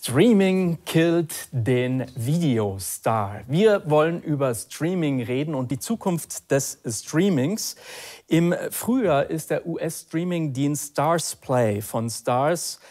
Streaming killt den Videostar. Wir wollen über Streaming reden und die Zukunft des Streamings. Im Frühjahr ist der US-Streaming-Dienst Starzplay von Starz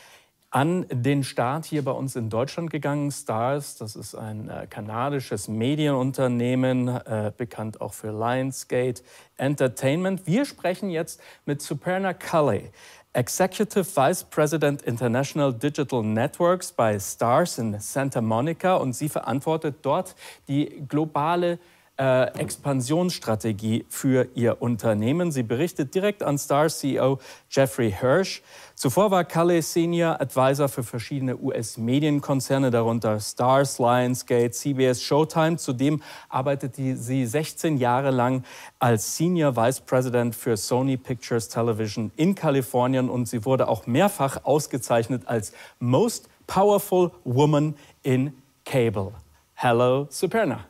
an den Start hier bei uns in Deutschland gegangen. Starz, das ist ein kanadisches Medienunternehmen, bekannt auch für Lionsgate Entertainment. Wir sprechen jetzt mit Superna Kalle, Executive Vice President International Digital Networks bei Starz in Santa Monica, und sie verantwortet dort die globale Expansionsstrategie für ihr Unternehmen. Sie berichtet direkt an Starz-CEO Jeffrey Hirsch. Zuvor war Kalle Senior Advisor für verschiedene US-Medienkonzerne, darunter Starz, Lionsgate, CBS, Showtime. Zudem arbeitete sie 16 Jahre lang als Senior Vice President für Sony Pictures Television in Kalifornien, und sie wurde auch mehrfach ausgezeichnet als Most Powerful Woman in Cable. Hello, Superna.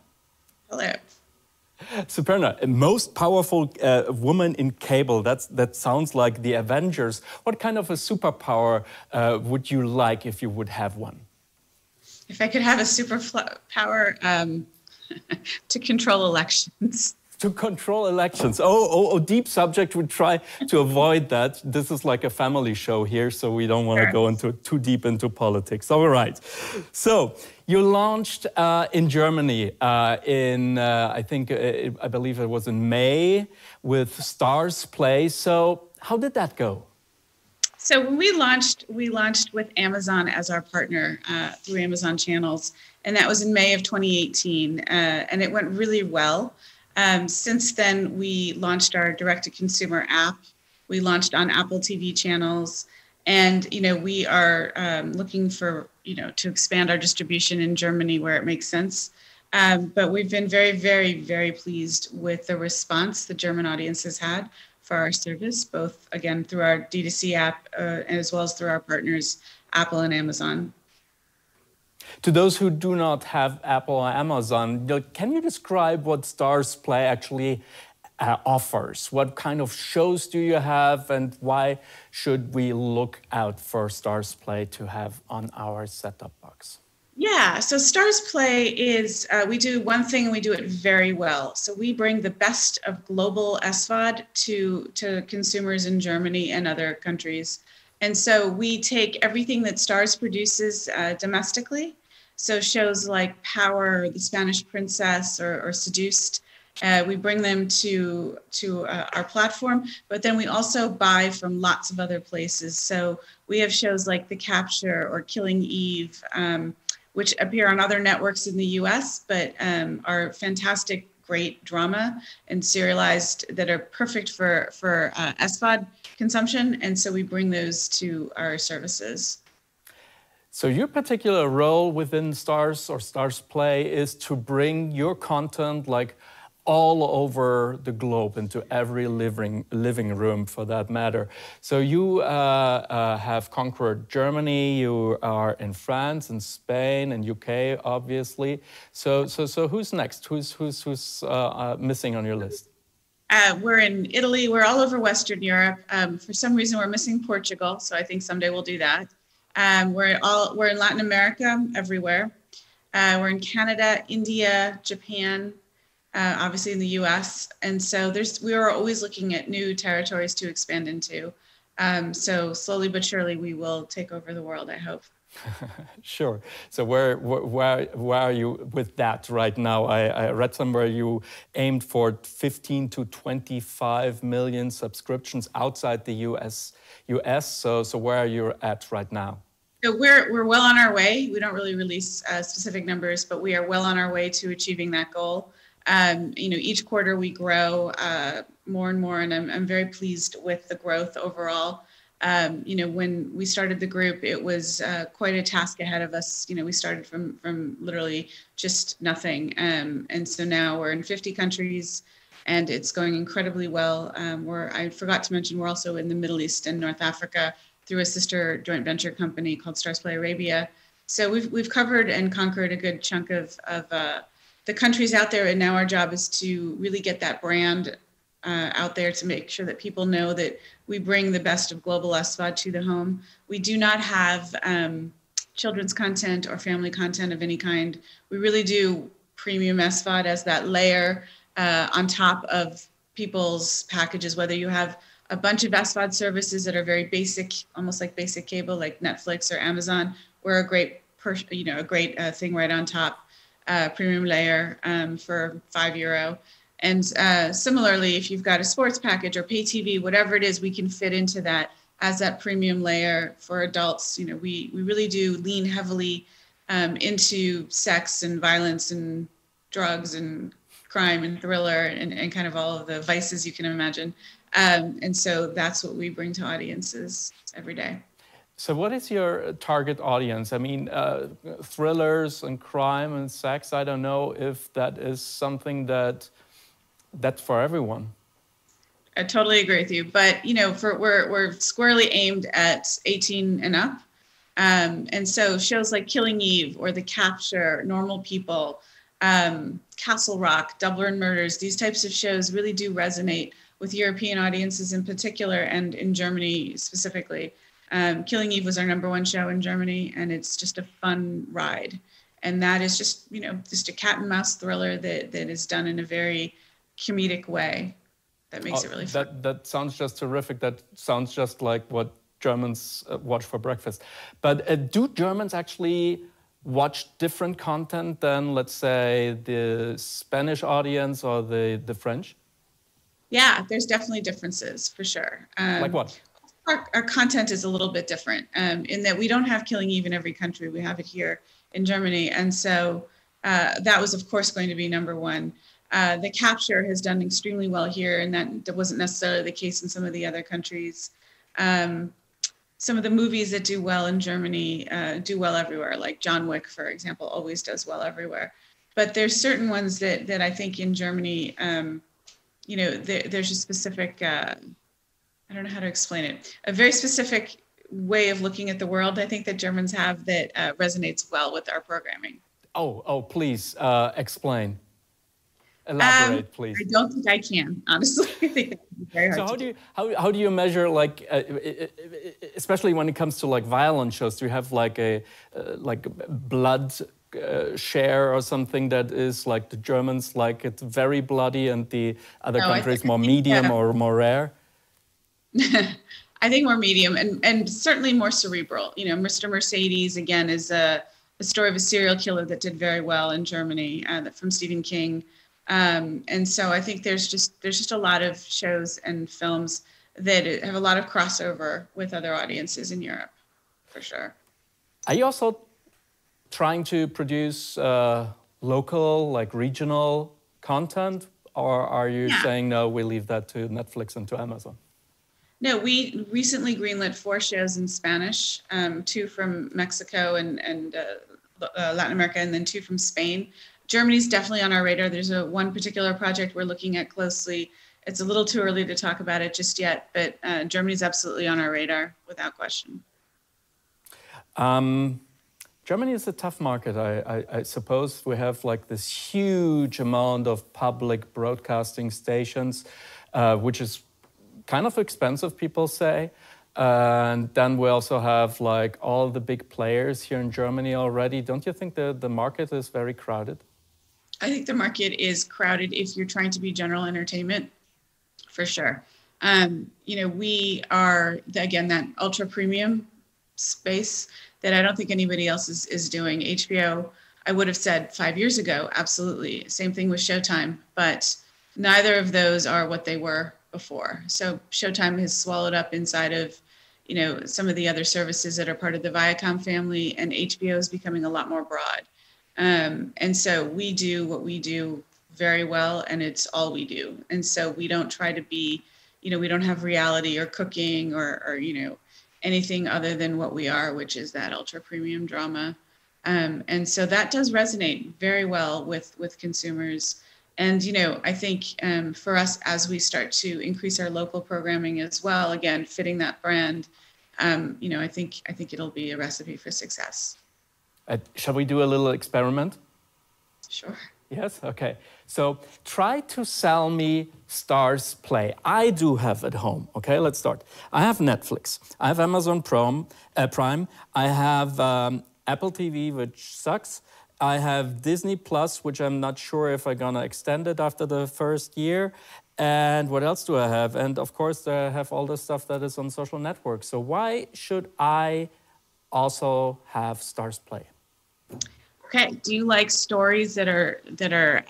Hello. Superna, most powerful woman in cable. That sounds like the Avengers. What kind of a superpower would you like if you would have one? If I could have a superpower to control elections. To control elections. Oh, deep subject. We try to avoid that. This is like a family show here, so we don't want to go into too deep into politics. All right. So you launched in Germany I believe it was in May with Starzplay. So how did that go? So when we launched with Amazon as our partner through Amazon channels, and that was in May of 2018, and it went really well. Since then, we launched our direct-to-consumer app. We launched on Apple TV channels, and we are looking for to expand our distribution in Germany where it makes sense. But we've been very, very, very pleased with the response the German audience has had for our service, both again through our D2C app as well as through our partners Apple and Amazon. To those who do not have Apple or Amazon, can you describe what Starzplay actually offers? What kind of shows do you have, and why should we look out for Starzplay to have on our set-top box? Yeah, so Starzplay is, we do one thing and we do it very well. So we bring the best of global SVOD to consumers in Germany and other countries. And so we take everything that Starz produces domestically. So shows like Power, The Spanish Princess, or Seduced, we bring them to our platform, but then we also buy from lots of other places. So we have shows like The Capture or Killing Eve, which appear on other networks in the US, but are fantastic, great drama and serialized that are perfect for SVOD consumption. And so we bring those to our services. So your particular role within Starz or Starzplay is to bring your content like all over the globe, into every living room for that matter. So you have conquered Germany, you are in France and Spain and UK, obviously. So who's next? Who's missing on your list? We're in Italy, we're all over Western Europe. For some reason, we're missing Portugal, so I think someday we'll do that. We're in Latin America, everywhere. We're in Canada, India, Japan, obviously in the US. And so we are always looking at new territories to expand into. So slowly but surely we will take over the world, I hope. Sure. So where are you with that right now? I read somewhere you aimed for 15 to 25 million subscriptions outside the US. So where are you at right now? So we're well on our way. We don't really release specific numbers, but we are well on our way to achieving that goal. Each quarter we grow more and more, and I'm very pleased with the growth overall. When we started the group, it was quite a task ahead of us. We started from literally just nothing. And so now we're in 50 countries and it's going incredibly well. I forgot to mention, we're also in the Middle East and North Africa through a sister joint venture company called Starzplay Arabia. So we've covered and conquered a good chunk of the countries out there. And now our job is to really get that brand out there to make sure that people know that we bring the best of global SVOD to the home. We do not have children's content or family content of any kind. We really do premium SVOD as that layer on top of people's packages, whether you have a bunch of SVOD services that are very basic, almost like basic cable, like Netflix or Amazon. We're a great, thing right on top, premium layer for €5. And similarly, if you've got a sports package or pay TV, whatever it is, we can fit into that as that premium layer for adults. You know, we really do lean heavily into sex and violence and drugs and crime and thriller and kind of all of the vices you can imagine. And so that's what we bring to audiences every day. So what is your target audience? I mean, thrillers and crime and sex, I don't know if that is something that's for everyone. I totally agree with you. But, you know, we're squarely aimed at 18 and up. And so shows like Killing Eve or The Capture, Normal People, Castle Rock, Dublin Murders, these types of shows really do resonate with European audiences in particular and in Germany specifically. Killing Eve was our #1 show in Germany, and it's just a fun ride. And that is just, you know, just a cat and mouse thriller that is done in a very comedic way that makes it really fun. That sounds just terrific. That sounds just like what Germans watch for breakfast. But do Germans actually watch different content than, let's say, the Spanish audience or the French? Yeah, there's definitely differences for sure. Like what? Our content is a little bit different in that we don't have Killing Eve in every country. We have it here in Germany. And so that was, of course, going to be #1. The Capture has done extremely well here, and that wasn't necessarily the case in some of the other countries. Some of the movies that do well in Germany do well everywhere, like John Wick, for example, always does well everywhere. But there's certain ones that I think in Germany, you know, there's a specific, I don't know how to explain it, a very specific way of looking at the world, I think, that Germans have that resonates well with our programming. Oh, please explain. Elaborate, please. I don't think I can, honestly. I think that would be very hard. So how do you measure, like, especially when it comes to like violent shows? Do you have like a blood share or something that is like the Germans like it's very bloody and the other countries more medium or more rare? I think more medium and certainly more cerebral. You know, Mr. Mercedes again is a story of a serial killer that did very well in Germany from Stephen King. And so I think there's just a lot of shows and films that have a lot of crossover with other audiences in Europe, for sure. Are you also trying to produce local, like regional content, or are you saying no, we leave that to Netflix and to Amazon? No, we recently greenlit 4 shows in Spanish, 2 from Mexico and Latin America, and then 2 from Spain. Germany's definitely on our radar. There's one particular project we're looking at closely. It's a little too early to talk about it just yet, but Germany's absolutely on our radar without question. Germany is a tough market, I suppose. We have like this huge amount of public broadcasting stations, which is kind of expensive, people say. And then we also have like all the big players here in Germany already. Don't you think the market is very crowded? I think the market is crowded if you're trying to be general entertainment, for sure. You know, we are, again, that ultra premium space that I don't think anybody else is doing. HBO, I would have said 5 years ago, absolutely. Same thing with Showtime, but neither of those are what they were before. So Showtime has swallowed up inside of, you know, some of the other services that are part of the Viacom family, and HBO is becoming a lot more broad. And so we do what we do very well, and it's all we do. And so we don't try to be, you know, we don't have reality or cooking or you know, anything other than what we are, which is that ultra premium drama. And so that does resonate very well with consumers. And, you know, I think for us, as we start to increase our local programming as well, again, fitting that brand, you know, I think it'll be a recipe for success. Shall we do a little experiment? Sure. Yes? Okay. So try to sell me Starzplay. I do have at home. Okay, let's start. I have Netflix. I have Amazon Prime. I have Apple TV, which sucks. I have Disney Plus, which I'm not sure if I'm gonna extend it after the first year. And what else do I have? And of course, I have all the stuff that is on social networks. So why should I also have Starzplay? Okay. Do you like stories that are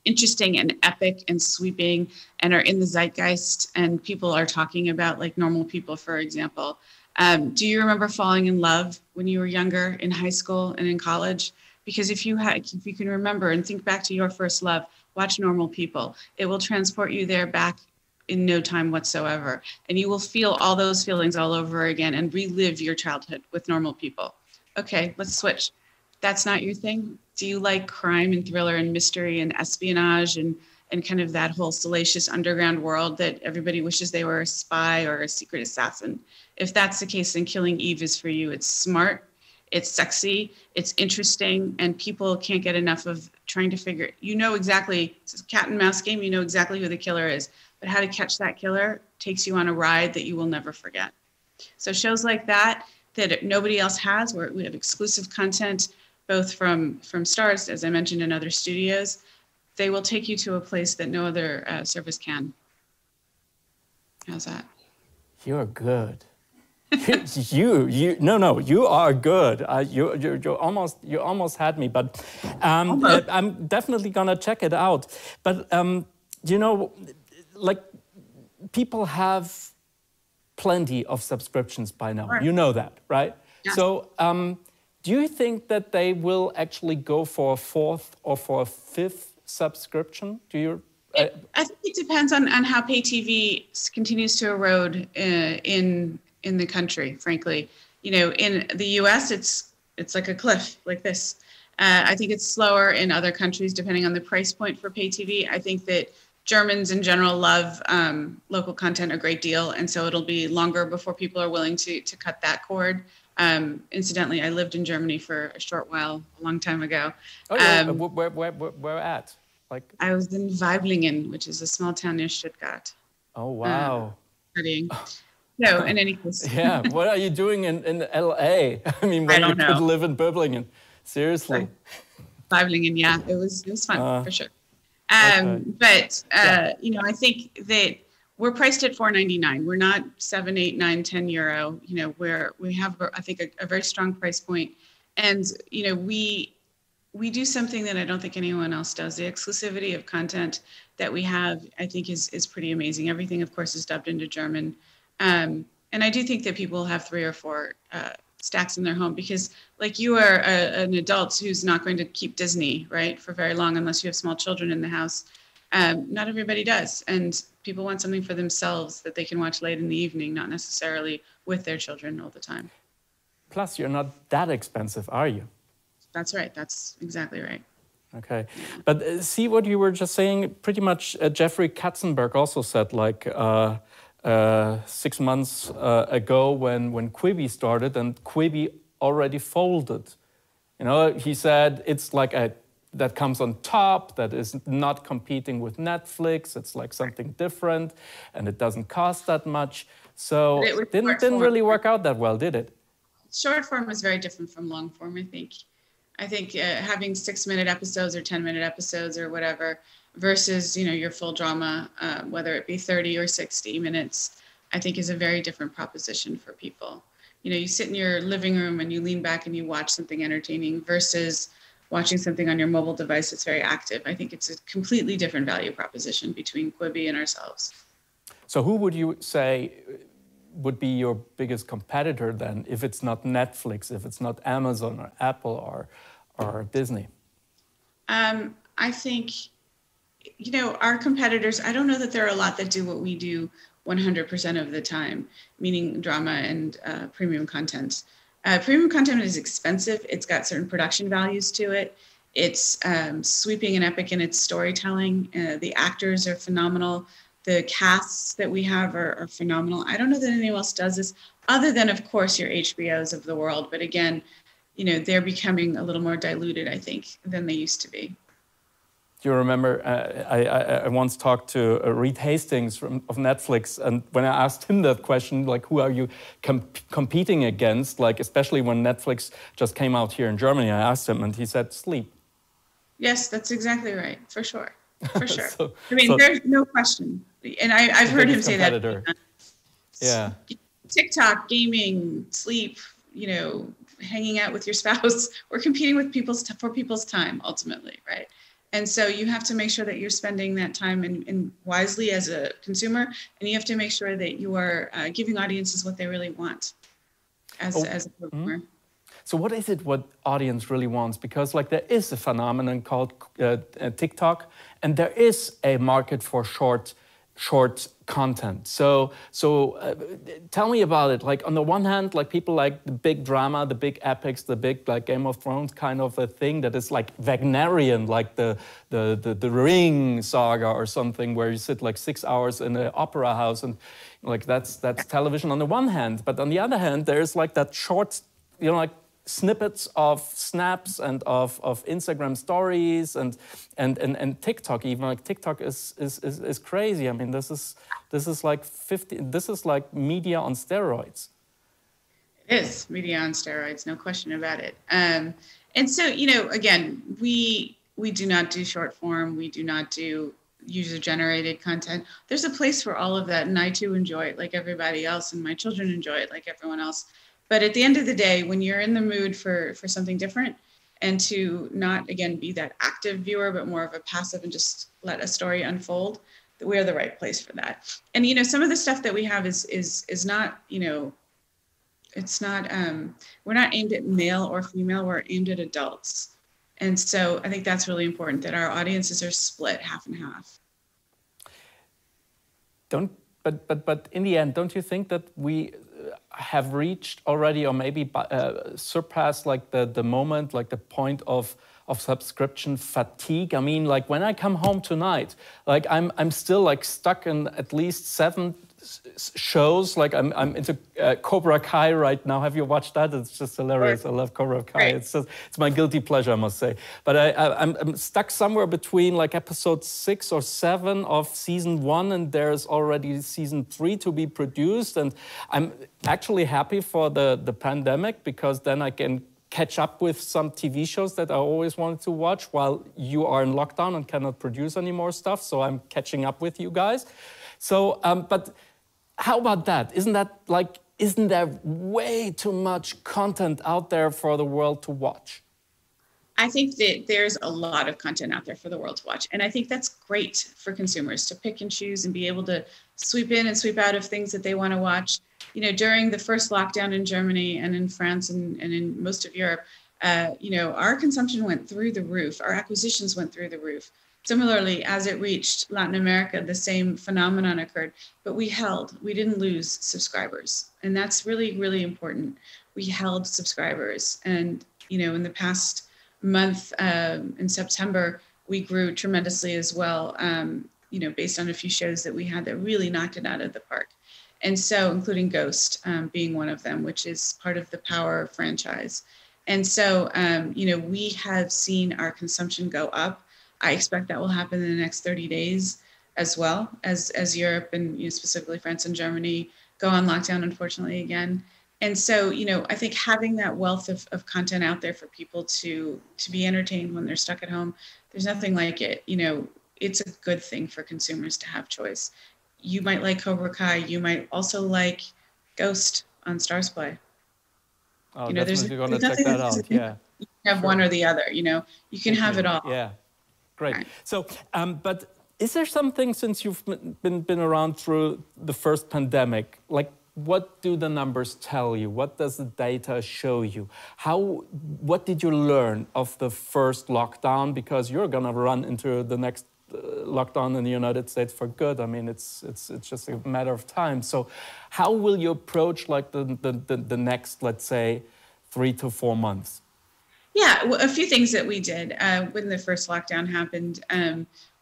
interesting and epic and sweeping and are in the zeitgeist and people are talking about, like Normal People, for example? Do you remember falling in love when you were younger in high school and in college? Because if you can remember and think back to your first love, watch Normal People. It will transport you there back in no time whatsoever, and you will feel all those feelings all over again and relive your childhood with Normal People. Okay, let's switch. That's not your thing? Do you like crime and thriller and mystery and espionage and kind of that whole salacious underground world that everybody wishes they were a spy or a secret assassin? If that's the case, then Killing Eve is for you. It's smart, it's sexy, it's interesting, and people can't get enough of trying to figure, you know exactly, it's a cat and mouse game, you know exactly who the killer is, but how to catch that killer takes you on a ride that you will never forget. So shows like that nobody else has, where we have exclusive content, both from Starz, as I mentioned, and other studios, they will take you to a place that no other service can. How's that? You're good. You are good. You almost had me, but I'm definitely gonna check it out. But you know, like people have plenty of subscriptions by now. Sure. You know that, right? Yeah. So. Do you think that they will actually go for a fourth or for a fifth subscription? Do you? I think it depends on how pay TV continues to erode in the country. Frankly, you know, in the U.S. it's like a cliff, like this. I think it's slower in other countries depending on the price point for pay TV. I think that Germans in general love local content a great deal, and so it'll be longer before people are willing to cut that cord. Incidentally, I lived in Germany for a short while, a long time ago. Oh, yeah. Where at? Like I was in Weiblingen, which is a small town near Stuttgart. Oh, wow. Studying. No, in any case. Yeah, what are you doing in LA? I mean, when you could live in Böblingen. Seriously. Weiblingen, yeah, it was fun for sure. Okay. But you know, I think that we're priced at $4.99. We're not 7, 8, 9, 10 euro. You know, where we have, I think, a very strong price point. And you know, we do something that I don't think anyone else does. The exclusivity of content that we have, I think, is pretty amazing. Everything, of course, is dubbed into German. And I do think that people have 3 or 4 stacks in their home because, like, you are an adult who's not going to keep Disney, right, for very long unless you have small children in the house. Not everybody does. And people want something for themselves that they can watch late in the evening, not necessarily with their children all the time. Plus, you're not that expensive, are you? That's right. That's exactly right. Okay. But see what you were just saying, pretty much Jeffrey Katzenberg also said, like, 6 months ago when Quibi started and Quibi already folded. You know, he said it's like that comes on top, that is not competing with Netflix, it's like something different, and it doesn't cost that much. So it didn't really work out that well, did it? Short form is very different from long form, I think. I think having 6-minute episodes or 10-minute episodes or whatever versus, you know, your full drama, whether it be 30 or 60 minutes, I think is a very different proposition for people. You know, you sit in your living room and you lean back and you watch something entertaining versus watching something on your mobile device that's very active. I think it's a completely different value proposition between Quibi and ourselves. So who would you say would be your biggest competitor then, if it's not Netflix, if it's not Amazon or Apple or Disney? I think, you know, our competitors, I don't know that there are a lot that do what we do 100% of the time, meaning drama and premium content. Premium content is expensive. It's got certain production values to it. It's sweeping and epic in its storytelling. The actors are phenomenal. The casts that we have are phenomenal. I don't know that anyone else does this, other than, of course, your HBOs of the world. But again, you know, they're becoming a little more diluted, I think, than they used to be. Do you remember, I once talked to Reed Hastings of Netflix, and when I asked him that question, like, who are you competing against, like, especially when Netflix just came out here in Germany, I asked him, and he said, sleep. Yes, that's exactly right, for sure, for sure. There's no question. And I've heard him say that. Yeah. TikTok, gaming, sleep, hanging out with your spouse, we're competing with for people's time, ultimately, right? And so you have to make sure that you're spending that time in wisely as a consumer, and you have to make sure that you are giving audiences what they really want as a programmer. Mm-hmm. So what is it what audience really wants? Because like there is a phenomenon called TikTok, and there is a market for short content. So tell me about it. Like on the one hand, like people like the big drama, the big epics, the big like Game of Thrones kind of a thing that is like Wagnerian, like the Ring saga or something, where you sit like 6 hours in an opera house, and like that's television on the one hand. But on the other hand, there's like that short, like snippets of snaps and of Instagram stories and TikTok even. Like TikTok is crazy. I mean, this is like media on steroids. It is media on steroids, no question about it. And so, again, we do not do short form. We do not do user-generated content. There's a place for all of that, and I too enjoy it like everybody else, and my children enjoy it like everyone else. But at the end of the day, when you're in the mood for something different, and to not, again, be that active viewer, but more of a passive and just let a story unfold, we are the right place for that. And, some of the stuff that we have is not, it's not, we're not aimed at male or female, we're aimed at adults. And so I think that's really important, that our audiences are split half and half. But in the end, don't you think that we have reached already, or maybe surpassed like the moment, like the point of subscription fatigue? I mean, like when I come home tonight, like I'm still like stuck in at least 7 shows. Like I'm into Cobra Kai right now. Have you watched that? It's just hilarious. I love Cobra Kai. Right. It's my guilty pleasure, I must say. But I'm stuck somewhere between like episode 6 or 7 of season 1, and there's already season 3 to be produced. And I'm actually happy for the pandemic, because then I can catch up with some TV shows that I always wanted to watch while you are in lockdown and cannot produce any more stuff. So I'm catching up with you guys. So, but how about that? Isn't there way too much content out there for the world to watch? I think that there's a lot of content out there for the world to watch. And I think that's great for consumers to pick and choose and be able to sweep in and sweep out of things that they want to watch. During the first lockdown in Germany and in France and in most of Europe, our consumption went through the roof. Our acquisitions went through the roof. Similarly, as it reached Latin America, the same phenomenon occurred, but we didn't lose subscribers. And that's really, really important. We held subscribers. And, in the past month, in September, we grew tremendously as well, based on a few shows that we had that really knocked it out of the park. And so, including Ghost being one of them, which is part of the Power franchise. And so, we have seen our consumption go up. I expect that will happen in the next 30 days as well, as Europe and specifically France and Germany go on lockdown, unfortunately, again. And so, I think having that wealth of content out there for people to be entertained when they're stuck at home, there's nothing like it. It's a good thing for consumers to have choice. You might like Cobra Kai. You might also like Ghost on Starzplay. Oh, definitely going to check that out. Yeah. You can have one or the other. You can have it all. Yeah. Great. Right. So, but is there something, since you've been around through the first pandemic, like what do the numbers tell you? What does the data show you? What did you learn of the first lockdown? Because you're going to run into the next lockdown in the United States for good. I mean, it's just a matter of time. So how will you approach like the next, let's say, 3 to 4 months? Yeah, a few things that we did when the first lockdown happened.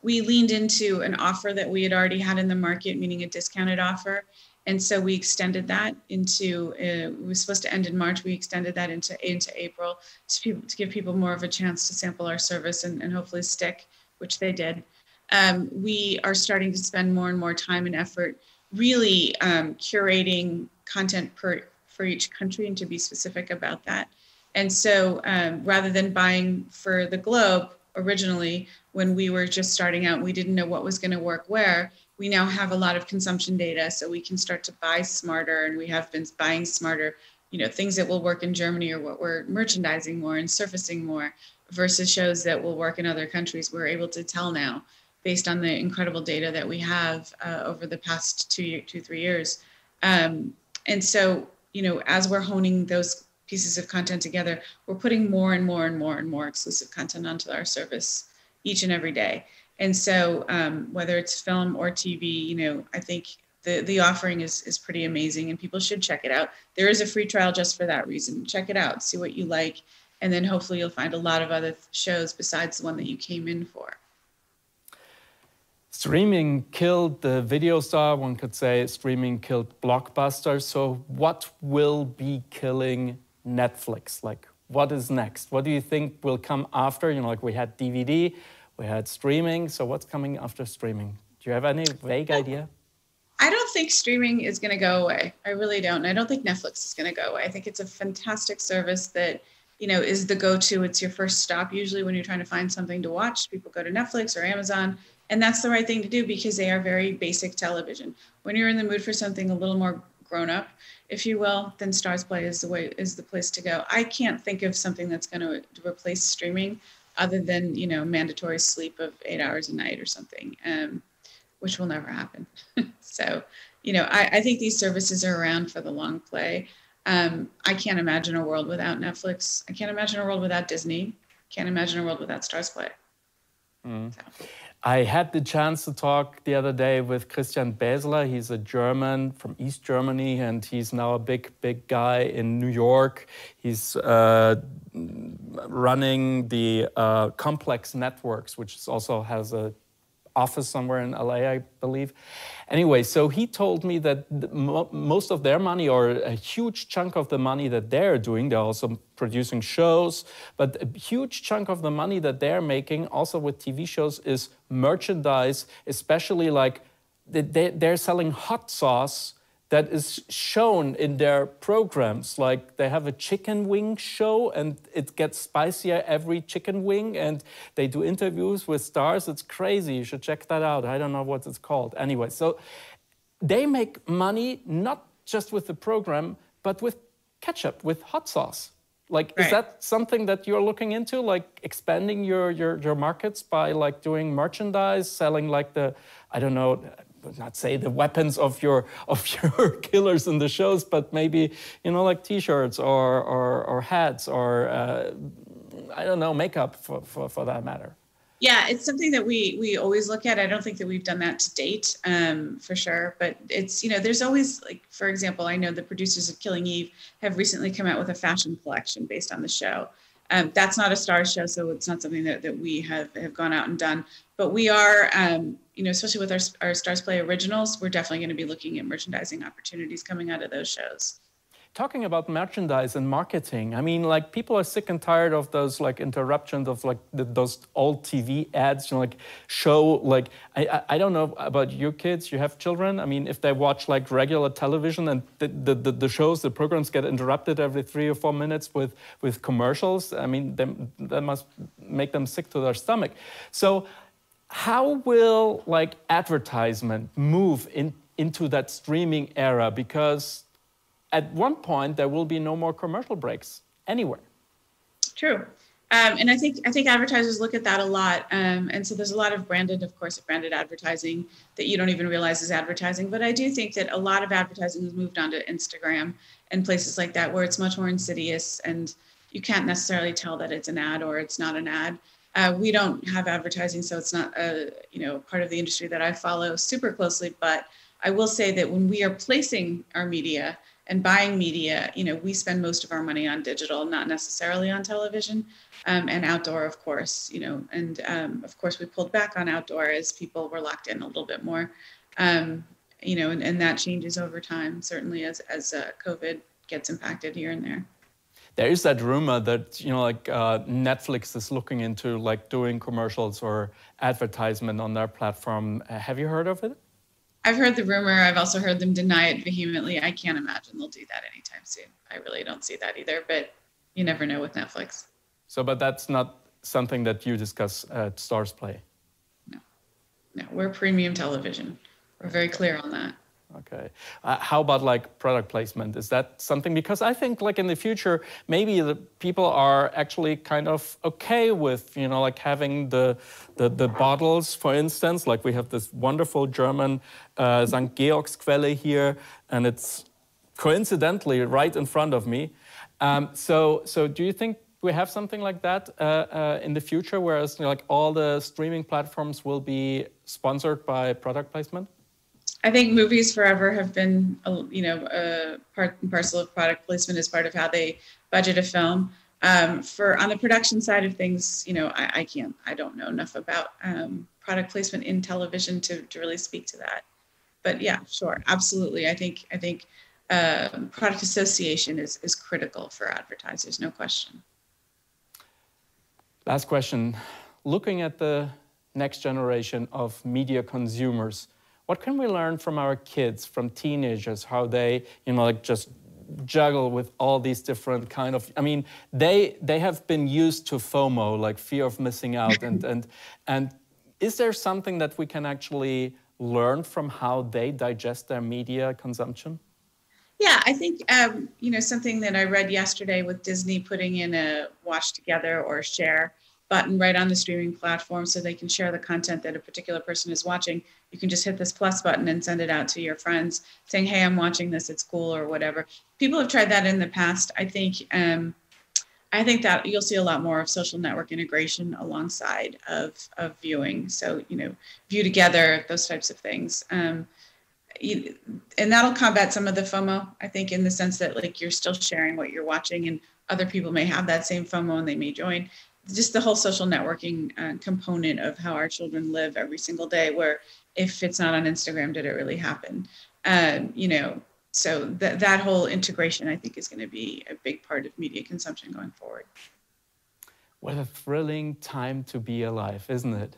We leaned into an offer that we had already had in the market, meaning a discounted offer. And so we extended that into, it was supposed to end in March. We extended that into April to give people more of a chance to sample our service and hopefully stick which they did, we are starting to spend more and more time and effort really curating content for each country and to be specific about that. And so rather than buying for the globe originally, when we were just starting out, we didn't know what was going to work where. We now have a lot of consumption data, so we can start to buy smarter, and we have been buying smarter, things that will work in Germany or what we're merchandising more and surfacing more versus shows that will work in other countries. We're able to tell now based on the incredible data that we have over the past 2-3 years. And so, as we're honing those pieces of content together, we're putting more and more and more and more exclusive content onto our service each and every day. And so whether it's film or TV, I think the offering is pretty amazing and people should check it out. There is a free trial just for that reason. Check it out, see what you like, and then hopefully you'll find a lot of other shows besides the one that you came in for. Streaming killed the video star, one could say. Streaming killed blockbusters. So what will be killing Netflix? Like, what is next? What do you think will come after? Like we had DVD, we had streaming. So what's coming after streaming? Do you have any vague idea? I don't think streaming is going to go away. I really don't. And I don't think Netflix is going to go away. I think it's a fantastic service that, is the go-to. It's your first stop. Usually when you're trying to find something to watch, people go to Netflix or Amazon. And that's the right thing to do because they are very basic television. When you're in the mood for something a little more grown up, if you will, then Starzplay is the place to go. I can't think of something that's going to replace streaming other than, mandatory sleep of 8 hours a night or something, which will never happen. So, I think these services are around for the long play. I can't imagine a world without Netflix. I can't imagine a world without Disney. Can't imagine a world without Starzplay. Mm. So. I had the chance to talk the other day with Christian Bäsler. He's a German from East Germany, and he's now a big guy in New York. He's running the Complex Networks, which also has a office somewhere in LA, I believe. Anyway, so he told me that most of their money, or a huge chunk of the money that they're doing, they're also producing shows, but a huge chunk of the money that they're making also with TV shows is merchandise, especially like they're selling hot sauce that is shown in their programs. Like they have a chicken wing show and it gets spicier every chicken wing, and they do interviews with stars. It's crazy, you should check that out. I don't know what it's called. Anyway, so they make money not just with the program, but with ketchup, with hot sauce. Like, right. Is that something that you're looking into, like expanding your markets by like doing merchandise, selling like the, I don't know, not say the weapons of your killers in the shows, but maybe, like T-shirts or hats or I don't know, makeup for that matter. Yeah, it's something that we always look at. I don't think that we've done that to date, for sure. But it's, there's always, like, for example, I know the producers of Killing Eve have recently come out with a fashion collection based on the show. That's not a Starz show, so it's not something that we have gone out and done. But we are, especially with our Starzplay originals, we're definitely going to be looking at merchandising opportunities coming out of those shows. Talking about merchandise and marketing, I mean, like, people are sick and tired of those, like, interruptions of, like, those old TV ads, like, show, like, I don't know about your kids, you have children. I mean, if they watch, like, regular television and the shows, the programs get interrupted every 3 or 4 minutes with commercials, I mean, that must make them sick to their stomach. So how will, like, advertisement move into that streaming era? Because at one point, there will be no more commercial breaks anywhere. True. And I think advertisers look at that a lot. And so there's a lot of branded advertising that you don't even realize is advertising. But I do think that a lot of advertising has moved on to Instagram and places like that, where it's much more insidious and you can't necessarily tell that it's an ad or it's not an ad. We don't have advertising, so it's not part of the industry that I follow super closely. But I will say that when we are placing our media and buying media, we spend most of our money on digital, not necessarily on television, and outdoor, of course, and of course we pulled back on outdoor as people were locked in a little bit more, and that changes over time, certainly as COVID gets impacted here and there. There is that rumor that, like Netflix is looking into like doing commercials or advertisement on their platform. Have you heard of it? I've heard the rumor. I've also heard them deny it vehemently. I can't imagine they'll do that anytime soon. I really don't see that either, but you never know with Netflix. So, but that's not something that you discuss at Starzplay? No, we're premium television. We're very clear on that. Okay. How about like product placement? Is that something, because I think like in the future, maybe the people are actually kind of okay with, like having the bottles, for instance, like we have this wonderful German St. Georg's Quelle here, and it's coincidentally right in front of me. So do you think we have something like that in the future, whereas like all the streaming platforms will be sponsored by product placement? I think movies forever have been, part and parcel of product placement as part of how they budget a film. On the production side of things, I don't know enough about product placement in television to really speak to that. But yeah, sure, absolutely. I think product association is critical for advertisers, no question. Last question. Looking at the next generation of media consumers, what can we learn from our kids, from teenagers, how they, just juggle with all these different kind of, they have been used to FOMO, like fear of missing out. and is there something that we can actually learn from how they digest their media consumption? Yeah, I think, something that I read yesterday with Disney putting in a watch together or share button right on the streaming platform so they can share the content that a particular person is watching. You can just hit this plus button and send it out to your friends saying, hey, I'm watching this, it's cool or whatever. People have tried that in the past. I think that you'll see a lot more of social network integration alongside of viewing. So, view together, those types of things. And that'll combat some of the FOMO, I think, in the sense that like you're still sharing what you're watching and other people may have that same FOMO and they may join. Just the whole social networking component of how our children live every single day, where if it's not on Instagram, did it really happen? So that whole integration, I think, is going to be a big part of media consumption going forward. What a thrilling time to be alive, isn't it?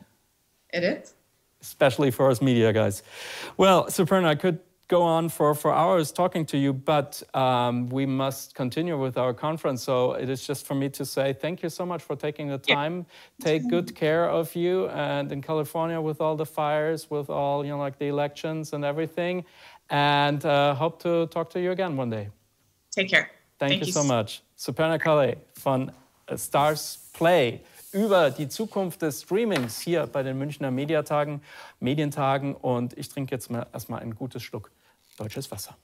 It is. Especially for us media guys. Well, Superna, I could go on for hours talking to you, but we must continue with our conference. So it is just for me to say thank you so much for taking the time. Yeah. Take good care of you, and in California with all the fires, with all, like the elections and everything. And hope to talk to you again one day. Take care. Thank you so much. Superna Kalle von Starzplay über die Zukunft des Streamings hier bei den Münchner Medientagen. Und ich trinke jetzt mal erstmal ein gutes Schluck deutsches Wasser.